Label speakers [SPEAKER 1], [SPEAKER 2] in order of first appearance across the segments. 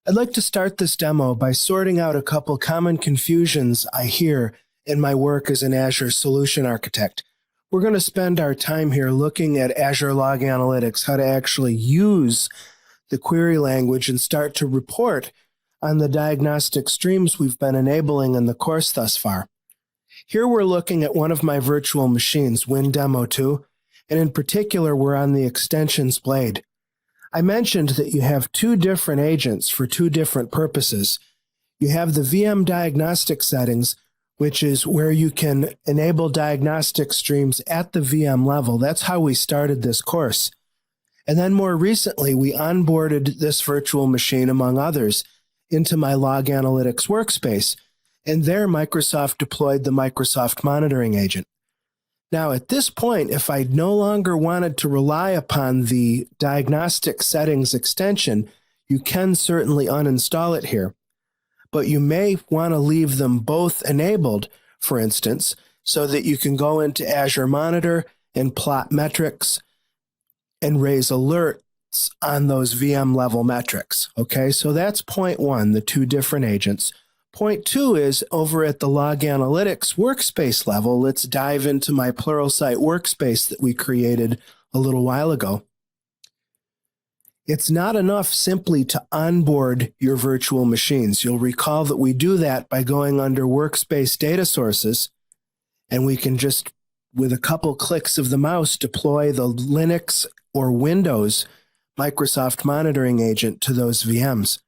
[SPEAKER 1] I'd like to start this demo by sorting out a couple common confusions I hear in my work as an Azure solution architect. We're going to spend our time here looking at Azure Log Analytics, how to actually use the query language and start to report on the diagnostic streams we've been enabling in the course thus far. Here we're looking at one of my virtual machines, WinDemo2, and in particular we're on the extensions blade. I mentioned that you have two different agents for two different purposes. You have the VM diagnostic settings, which is where you can enable diagnostic streams at the VM level. That's how we started this course. And then more recently, we onboarded this virtual machine, among others, into my Log Analytics workspace. And there, Microsoft deployed the Microsoft Monitoring Agent. Now, at this point, if I no longer wanted to rely upon the diagnostic settings extension, you can certainly uninstall it here. But you may want to leave them both enabled, for instance, so that you can go into Azure Monitor and plot metrics and raise alerts on those VM level metrics. Okay, so that's point one, the two different agents. Point two is over at the Log Analytics workspace level. Let's dive into my Pluralsight workspace that we created a little while ago. It's not enough simply to onboard your virtual machines. You'll recall that we do that by going under Workspace Data Sources, and we can just, with a couple clicks of the mouse, deploy the Linux or Windows Microsoft Monitoring Agent to those VMs.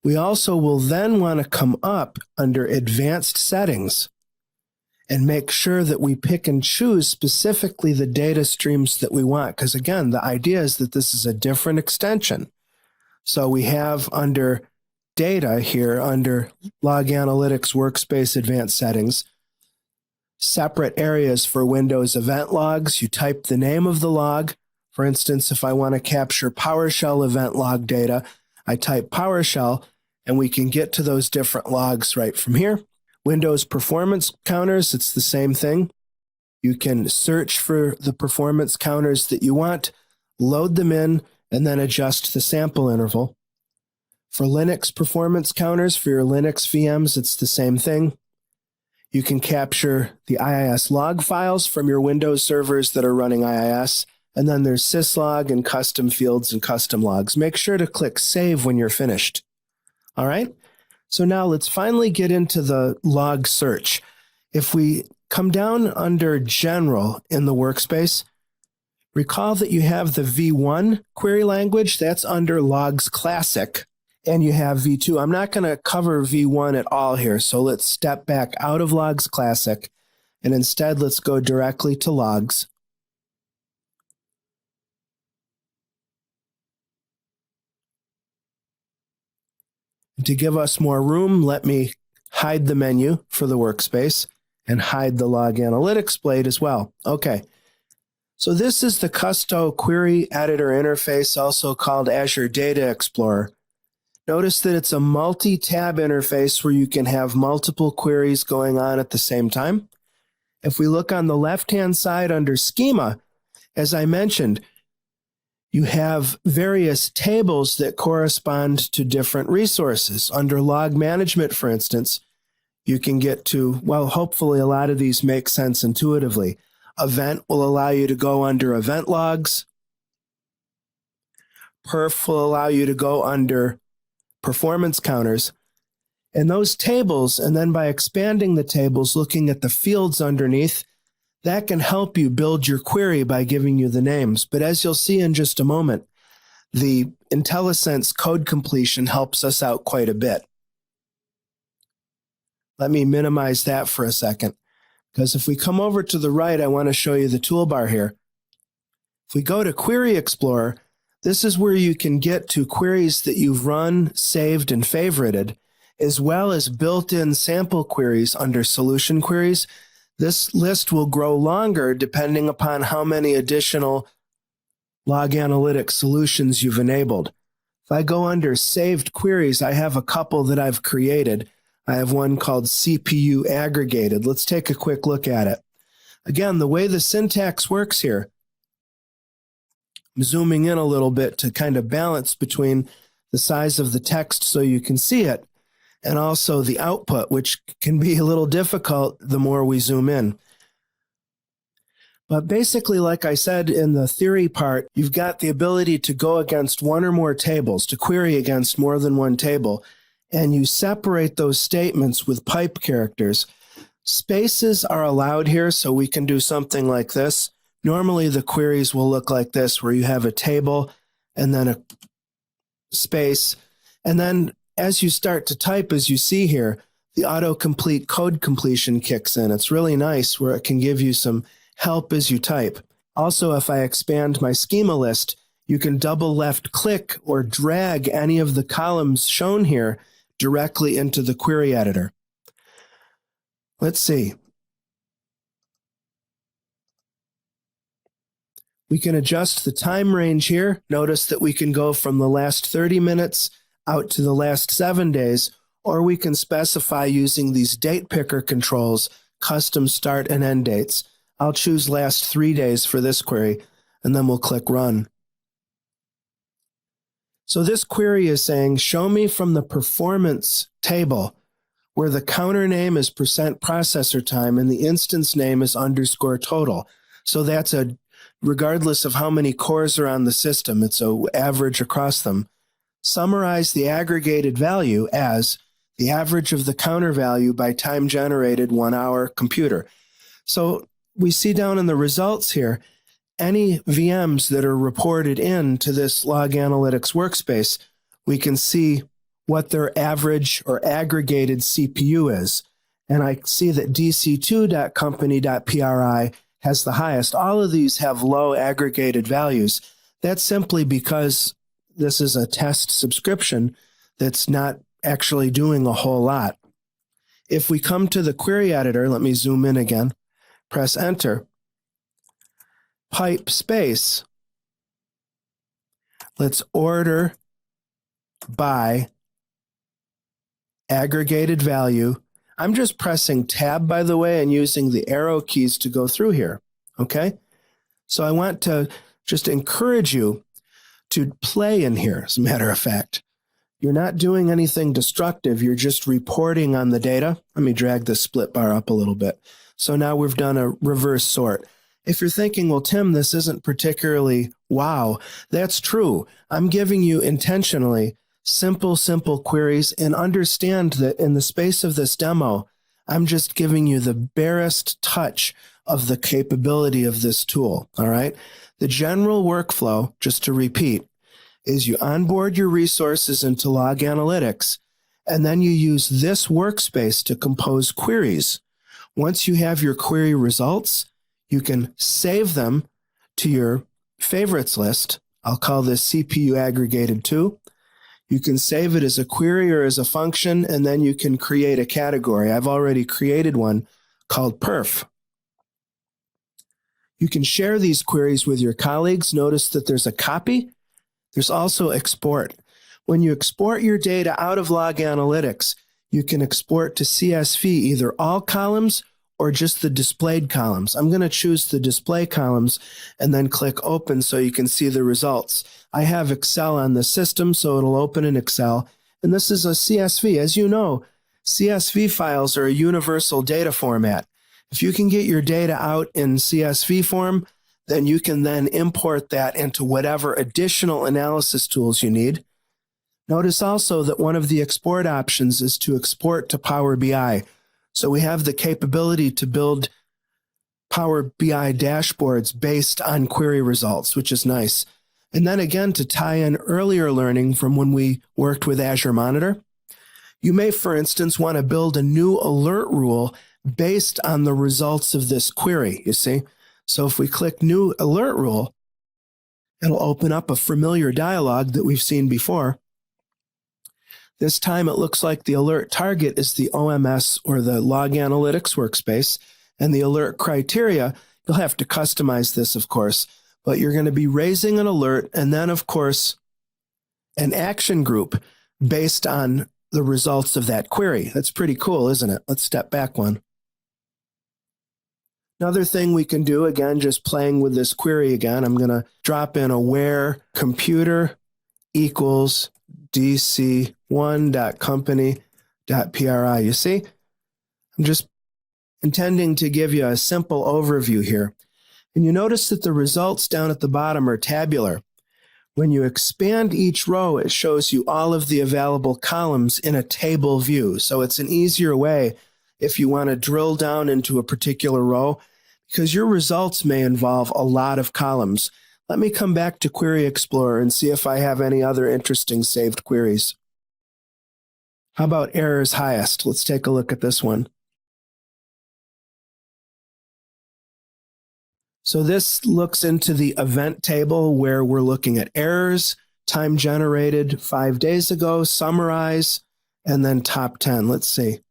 [SPEAKER 1] We also will then want to come up under Advanced Settings and make sure that we pick and choose specifically the data streams that we want. Because again, the idea is that this is a different extension. So we have under Data here, under Log Analytics Workspace Advanced Settings, separate areas for Windows event logs. You type the name of the log. For instance, if I want to capture PowerShell event log data, I type PowerShell, and we can get to those different logs right from here. Windows performance counters, it's the same thing. You can search for the performance counters that you want, load them in, and then adjust the sample interval. For Linux performance counters, for your Linux VMs, it's the same thing. You can capture the IIS log files from your Windows servers that are running IIS, and then there's syslog and custom fields and custom logs. Make sure to click Save when you're finished. All right, so now let's finally get into the log search. If we come down under General in the workspace, recall that you have the V1 query language. That's under Logs Classic, and you have V2. I'm not going to cover V1 at all here, so let's step back out of Logs Classic, and instead let's go directly to Logs. To give us more room, let me hide the menu for the workspace and hide the Log Analytics blade as well. Okay, so this is the Custo Query Editor interface, also called Azure Data Explorer. Notice that it's a multi-tab interface where you can have multiple queries going on at the same time. If we look on the left-hand side under Schema, as I mentioned, you have various tables that correspond to different resources. Under log management, for instance, you can get to, well, hopefully a lot of these make sense intuitively. Event will allow you to go under event logs. Perf will allow you to go under performance counters. And those tables, and then by expanding the tables, looking at the fields underneath, that can help you build your query by giving you the names. But as you'll see in just a moment, the IntelliSense code completion helps us out quite a bit. Let me minimize that for a second, because if we come over to the right, I want to show you the toolbar here. If we go to Query Explorer, this is where you can get to queries that you've run, saved, and favorited, as well as built-in sample queries under Solution Queries. This list will grow longer depending upon how many additional Log Analytics solutions you've enabled. If I go under Saved Queries, I have a couple that I've created. I have one called CPU Aggregated. Let's take a quick look at it. Again, the way the syntax works here, I'm zooming in a little bit to kind of balance between the size of the text so you can see it, and also the output, which can be a little difficult the more we zoom in. But basically, like I said in the theory part, you've got the ability to go against one or more tables, to query against more than one table, and you separate those statements with pipe characters. Spaces are allowed here, so we can do something like this. Normally, the queries will look like this, where you have a table and then a space. And then as you start to type, as you see here, the autocomplete code completion kicks in. It's really nice where it can give you some help as you type. Also, if I expand my schema list, you can double left click or drag any of the columns shown here directly into the query editor. Let's see. We can adjust the time range here. Notice that we can go from the last 30 minutes out to the last 7 days, or we can specify using these date picker controls, custom start and end dates. I'll choose last 3 days for this query, and then we'll click run. So this query is saying, show me from the performance table where the counter name is percent processor time and the instance name is underscore total. So that's regardless of how many cores are on the system, it's an average across them. Summarize the aggregated value as the average of the counter value by time generated 1 hour computer. So we see down in the results here, any VMs that are reported into this log analytics workspace, we can see what their average or aggregated CPU is. And I see that dc2.company.pri has the highest. All of these have low aggregated values. That's simply because this is a test subscription that's not actually doing a whole lot. If we come to the query editor, let me zoom in again, press enter, pipe space, let's order by aggregated value. I'm just pressing tab, by the way, and using the arrow keys to go through here, okay? So I want to just encourage you to play in here, as a matter of fact. You're not doing anything destructive. You're just reporting on the data. Let me drag the split bar up a little bit. So now we've done a reverse sort. If you're thinking, well, Tim, this isn't particularly wow, that's true. I'm giving you intentionally simple queries, and understand that in the space of this demo, I'm just giving you the barest touch of the capability of this tool, all right? The general workflow, just to repeat, is you onboard your resources into Log Analytics, and then you use this workspace to compose queries. Once you have your query results, you can save them to your favorites list. I'll call this CPU aggregated 2. You can save it as a query or as a function, and then you can create a category. I've already created one called perf. You can share these queries with your colleagues. Notice that there's a copy. There's also export. When you export your data out of Log Analytics, you can export to CSV either all columns or just the displayed columns. I'm going to choose the display columns and then click open so you can see the results. I have Excel on the system, so it'll open in Excel. And this is a CSV. As you know, CSV files are a universal data format. If you can get your data out in CSV form, then you can then import that into whatever additional analysis tools you need. Notice also that one of the export options is to export to Power BI. So we have the capability to build Power BI dashboards based on query results, which is nice. And then again, to tie in earlier learning from when we worked with Azure Monitor, you may, for instance, want to build a new alert rule based on the results of this query, you see? So if we click New Alert Rule, it'll open up a familiar dialog that we've seen before. This time it looks like the alert target is the OMS or the Log Analytics workspace, and the alert criteria, you'll have to customize this, of course, but you're going to be raising an alert and then, of course, an action group based on the results of that query. That's pretty cool, isn't it? Let's step back one. Another thing we can do, again, just playing with this query again, I'm going to drop in a where computer equals dc1.company.pri. You see, I'm just intending to give you a simple overview here. And you notice that the results down at the bottom are tabular. When you expand each row, it shows you all of the available columns in a table view. So it's an easier way if you want to drill down into a particular row, because your results may involve a lot of columns. Let me come back to Query Explorer and see if I have any other interesting saved queries. How about errors highest? Let's take a look at this one. So this looks into the event table where we're looking at errors, time generated 5 days ago, summarize, and then top 10. Let's see.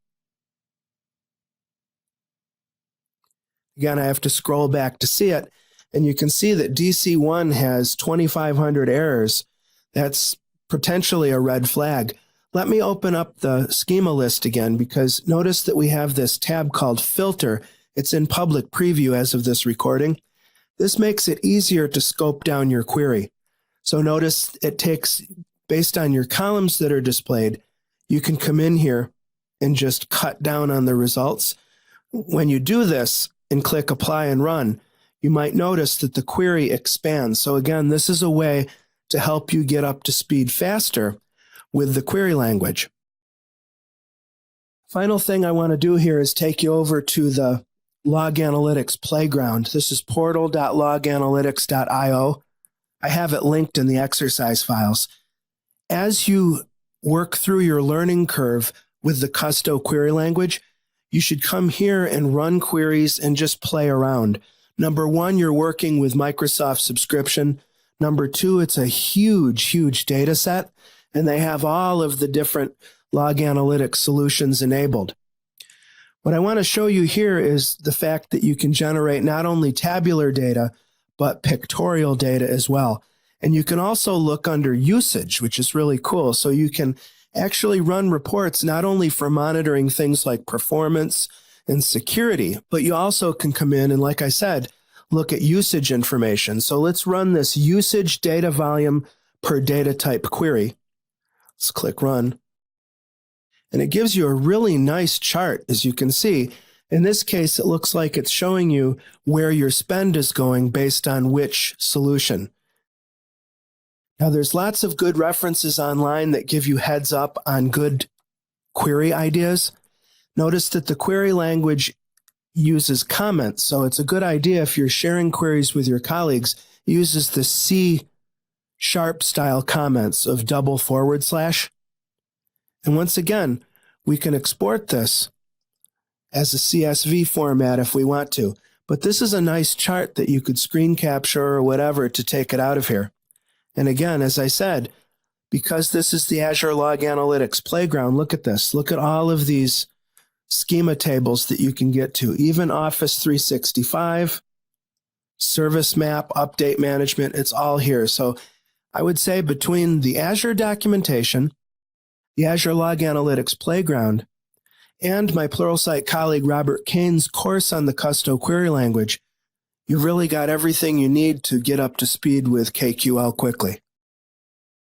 [SPEAKER 1] Again, I have to scroll back to see it. And you can see that DC1 has 2,500 errors. That's potentially a red flag. Let me open up the schema list again, because notice that we have this tab called Filter. It's in public preview as of this recording. This makes it easier to scope down your query. So notice it takes, based on your columns that are displayed, you can come in here and just cut down on the results. When you do this and click Apply and Run, you might notice that the query expands. So again, this is a way to help you get up to speed faster with the query language. Final thing I want to do here is take you over to the Log Analytics Playground. This is portal.loganalytics.io. I have it linked in the exercise files. As you work through your learning curve with the Custo query language, you should come here and run queries and just play around. Number one, you're working with Microsoft subscription. Number two, it's a huge data set, and they have all of the different log analytics solutions enabled. What I want to show you here is the fact that you can generate not only tabular data, but pictorial data as well. And you can also look under usage, which is really cool. So you can actually run reports not only for monitoring things like performance and security, but you also can come in and, like I said, look at usage information. So let's run this usage data volume per data type query. Let's click Run. And it gives you a really nice chart, as you can see. In this case, it looks like it's showing you where your spend is going based on which solution. Now, there's lots of good references online that give you heads up on good query ideas. Notice that the query language uses comments, so it's a good idea if you're sharing queries with your colleagues, it uses the C# style comments of // And once again, we can export this as a CSV format if we want to. But this is a nice chart that you could screen capture or whatever to take it out of here. And again, as I said, because this is the Azure Log Analytics Playground, look at this. Look at all of these schema tables that you can get to. Even Office 365, Service Map, Update Management, it's all here. So I would say between the Azure documentation, the Azure Log Analytics Playground, and my Pluralsight colleague Robert Kane's course on the Custo query language, you've really got everything you need to get up to speed with KQL quickly.